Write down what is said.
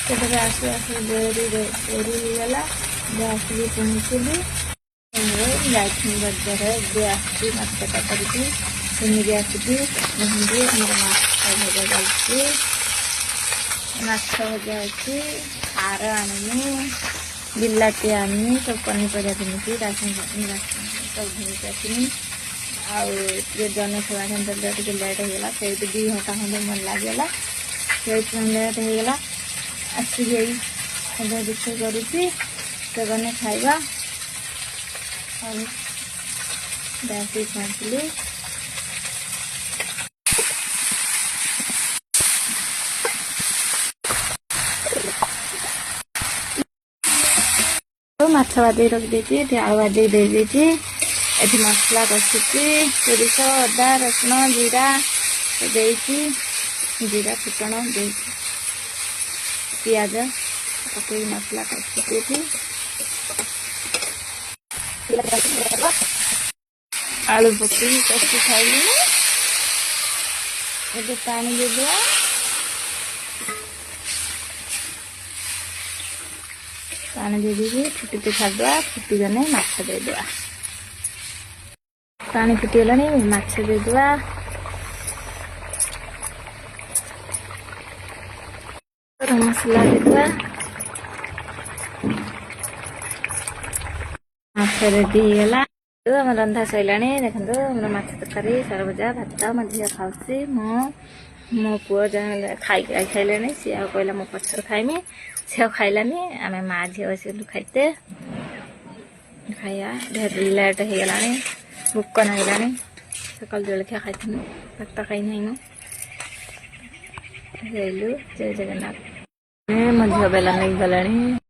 ସେଠାରେ ଆସୁ ଆସୁ ଡେରି ହେଇଗଲା। ଆସିକି ପହଞ୍ଚିଲି। ଯାଇଥିଲି ବଜାର। ଏବେ ଆସିଛି ମାଛ ତରକାରିକି ସେମିତି ଆସିକି ପହଞ୍ଚି ଆମର ମାଛ ଭଜା ଚାଲିଛି। ମାଛ ଭଜା ଅଛି। ଆର ଆଣିନି, ବିଲାତି ଆଣିନି, ସବୁ ପନିପରିବା କିଣିକି ସବୁ ଧରିକି ଆସିନି। ଆଉ ଟିକେ ଜହ୍ନି ଛୁଆ ଘଣ୍ଟା ଟିକେ ଲେଟ୍ ହେଇଗଲା। ସେଇଠି 2 ଘଣ୍ଟା ଖଣ୍ଡେ ମନ ଲାଗିଗଲା। ସେଇଥିପାଇଁ ଲେଟ୍ ହେଇଗଲା। ଆସିକି ଏଇ ଏବେ ରୋଷେଇ କରୁଛି। ସେମାନେ ଖାଇବା। ଆଉ ଆସିକି ପହଞ୍ଚିଲି। ମାଛ ଭାଜିକି ରଖିଦେଇଛି। ଏଠି ଆଳୁ ଭାଜିକି ଦେଇଦେଇଛି। ଏଠି ମସଲା କଷୁଛି। ସୋରିଷ, ଅଦା, ରସୁଣ, ଜିରା ଦେଇଛି। ଜିରା ଫୁଟଣ ଦେଇଛି। ପିଆଜ ପକେଇକି ମସଲା କଷୁଛି। ଏଠି ଆଳୁ ପକେଇକି କଷି ଖାଇଲିଣି। ଏବେ ପାଣି ଦେଇଦେବା। ପାଣି ଦେଇଦେଇକି ଫୁଟିତେ ଛାଡ଼ିଦେବା। ଫୁଟିଗଲେ ମାଛ ଦେଇଦେବା। ପାଣି ଫୁଟିଗଲାଣି, ମାଛ ଦେଇଦେବା। ଗରମ ମସଲା ଦେଇଦେବା। ମାଛ ରେଡି ହେଇଗଲା। ଆମ ରନ୍ଧା ସରିଲାଣି। ଦେଖନ୍ତୁ ଆମର ମାଛ ତରକାରୀ, ଶାଗ ଭଜା, ଭାତ। ମୋ ଝିଅ ଖାଉଛି। ମୋ ପୁଅ ଖାଇସାରିଲାଣି। ସିଏ ଆଉ କହିଲା ମୋ ପଛରେ ଖାଇମି। ସିଏ ଆଉ ଖାଇଲାନି। ଆମେ ମା ଝିଅ ବସିଲୁ ଖାଇତେ। ଖାଇବା ଲେଟ୍ ହେଇଗଲାଣି। ଭୋକ ଲାଗିଲାଣି। ସକାଳୁ ଜଳଖିଆ ଖାଇଥିଲୁ, ଭାତ ଖାଇନାଇନୁ। ଯାଇଲୁ। ଜୟ ଜଗନ୍ନାଥ। ମୋ ଝିଅ ବେଲା ନେଇକି ଗଲାଣି।